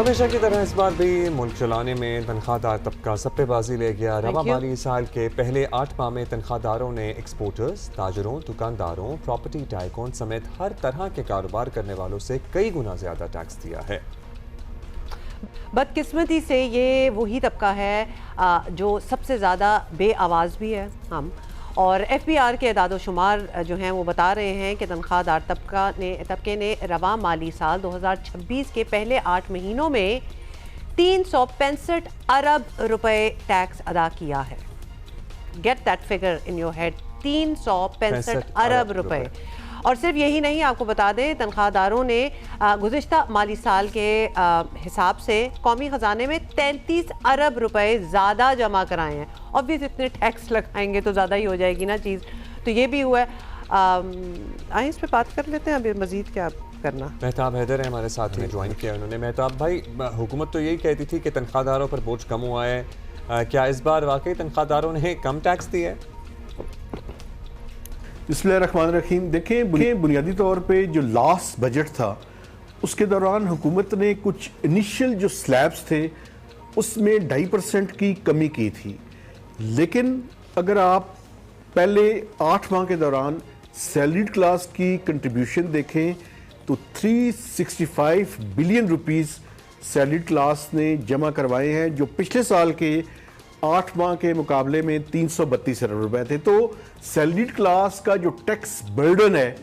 हमेशा की तरह इस बार भी मुल्क चलाने में तनख्वाहदार तबका सप्पेबाजी ले गया। रवा माली साल के पहले 8 माह में तनख्वाहदारों ने एक्सपोर्टर्स, ताजरों, दुकानदारों, प्रॉपर्टी टाइकून समेत हर तरह के कारोबार करने वालों से कई गुना ज्यादा टैक्स दिया है। बदकिस्मती से ये वही तबका है जो सबसे ज़्यादा बेआवाज़ भी है। हम और FBR के अदाद-ओ-शुमार जो हैं वो बता रहे हैं कि तनख्वाहदार तबके ने रवा माली साल 2026 के पहले 8 महीनों में 365 अरब रुपए टैक्स अदा किया है। Get that figure in your head, 365 अरब रुपए। और सिर्फ यही नहीं, आपको बता दें तनख्वाहदारों ने गुज़िश्ता माली साल के हिसाब से कौमी ख़जाने में 33 अरब रुपए ज़्यादा जमा कराए हैं। ऑब्वियस इतने टैक्स लगाएंगे तो ज़्यादा ही हो जाएगी ना चीज़, तो ये भी हुआ है। आए इस पे बात कर लेते हैं अभी मज़ीद क्या करना। मेहताब हैदर है हमारे साथ में, ज्वाइन किया उन्होंने। मेहताब भाई, हुकूमत तो यही कहती थी कि तनख्वाहदारों पर बोझ कम हुआ है, क्या इस बार वाकई तनख्वाहदारों ने कम टैक्स दिया है? बिस्मिल्लाहिर्रहमानिर्रहीम। देखें, बुनियादी तौर पे जो लास्ट बजट था उसके दौरान हुकूमत ने कुछ इनिशियल जो स्लैब्स थे उसमें 2.5% की कमी की थी, लेकिन अगर आप पहले 8 माह के दौरान सैलरीड क्लास की कंट्रीब्यूशन देखें तो 365 बिलियन रुपीस सैलरीड क्लास ने जमा करवाए हैं, जो पिछले साल के 8 माह के मुकाबले में 332 अरब रुपए थे। तो सैलरीड क्लास का जो टैक्स बर्डन है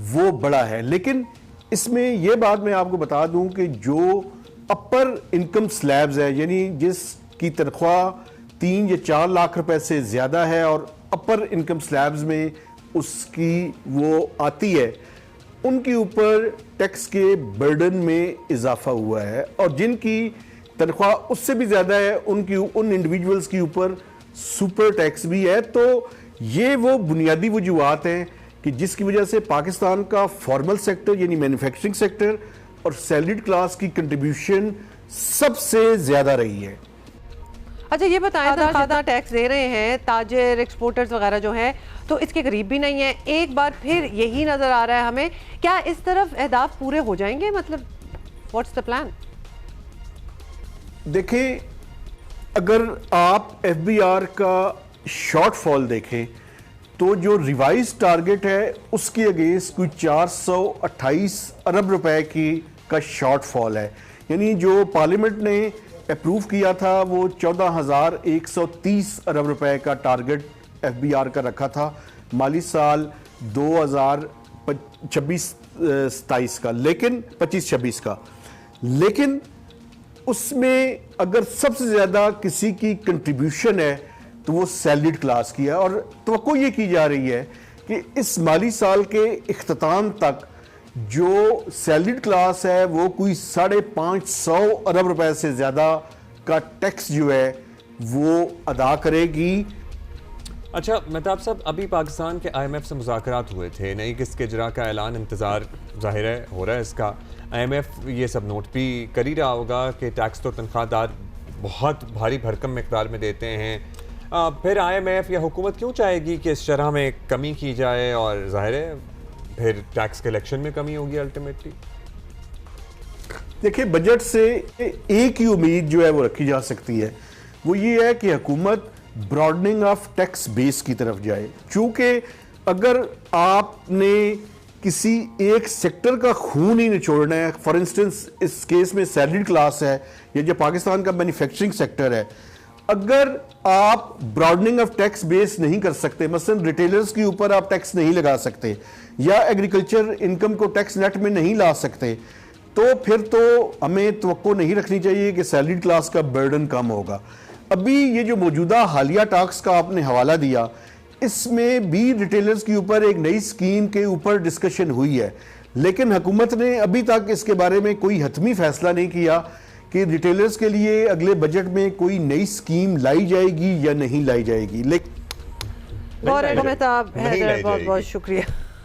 वो बड़ा है। लेकिन इसमें यह बात मैं आपको बता दूं कि जो अपर इनकम स्लैब्स है, यानी जिसकी तनख्वाह 3 या 4 लाख रुपए से ज़्यादा है और अपर इनकम स्लैब्स में उसकी वो आती है, उनके ऊपर टैक्स के बर्डन में इजाफा हुआ है। और जिनकी तनख्वाह उससे भी ज़्यादा है उन इंडिविजुअल्स के ऊपर सुपर टैक्स भी है। तो ये वो बुनियादी वजूहात हैं कि जिसकी वजह से पाकिस्तान का फॉर्मल सेक्टर यानी मैन्युफैक्चरिंग सेक्टर और सैलरीड क्लास की कंट्रीब्यूशन सबसे ज़्यादा रही है। अच्छा ये बताएं, तनख्वाहदार टैक्स दे रहे हैं, ताजर, एक्सपोर्टर्स वगैरह जो हैं, तो इसके करीब भी नहीं है। एक बार फिर यही नज़र आ रहा है हमें, क्या इस तरफ अहदाफ पूरे हो जाएंगे? मतलब व्हाट्स द प्लान? देखें, अगर आप FBR का शॉर्टफॉल देखें तो जो रिवाइज टारगेट है उसके अगेंस्ट कोई 428 अरब रुपए का शॉर्टफॉल है। यानी जो पार्लियामेंट ने अप्रूव किया था वो 14,130 अरब रुपए का टारगेट FBR का रखा था माली साल 2026-27 का, लेकिन 25-26 का। लेकिन उसमें अगर सबसे ज़्यादा किसी की कंट्रीब्यूशन है तो वो सैलरीड क्लास की है। और तवक्को ये की जा रही है कि इस माली साल के इख्तिताम तक जो सैलरीड क्लास है वो कोई 550 अरब रुपए से ज़्यादा का टैक्स जो है वो अदा करेगी। अच्छा मेहताब साहब, अभी पाकिस्तान के IMF से मुज़ाकरात हुए थे, नई किस्त के इजरा का ऐलान इंतज़ार ज़ाहिर है हो रहा है इसका। IMF ये सब नोट भी कर ही रहा होगा कि टैक्स तो तनख्वाहदार बहुत भारी भरकम मिकदार में देते हैं। फिर IMF या हुकूमत क्यों चाहेगी कि इस शरह में कमी की जाए, और ज़ाहिर है फिर टैक्स कलेक्शन में कमी होगी अल्टीमेटली। देखिए, बजट से एक ही उम्मीद जो है वो रखी जा सकती है, वो ये है कि हुकूमत ब्रॉडनिंग ऑफ टैक्स बेस की तरफ जाए। चूँकि अगर आपने किसी एक सेक्टर का खून ही निचोड़ना है, फॉर इंस्टेंस इस केस में सैलरीड क्लास है या जो पाकिस्तान का मैन्युफैक्चरिंग सेक्टर है, अगर आप ब्रॉडनिंग ऑफ टैक्स बेस नहीं कर सकते, मसलन रिटेलर्स के ऊपर आप टैक्स नहीं लगा सकते या एग्रीकल्चर इनकम को टैक्स नेट में नहीं ला सकते, तो फिर तो हमें तवक्को नहीं रखनी चाहिए कि सैलरीड क्लास का बर्डन कम होगा। अभी ये जो मौजूदा हालिया टैक्स का आपने हवाला दिया, इसमें भी रिटेलर्स के ऊपर एक नई स्कीम के ऊपर डिस्कशन हुई है, लेकिन हुकूमत ने अभी तक इसके बारे में कोई हतमी फैसला नहीं किया कि रिटेलर्स के लिए अगले बजट में कोई नई स्कीम लाई जाएगी या नहीं लाई जाएगी। लेकिन बहुत बहुत शुक्रिया।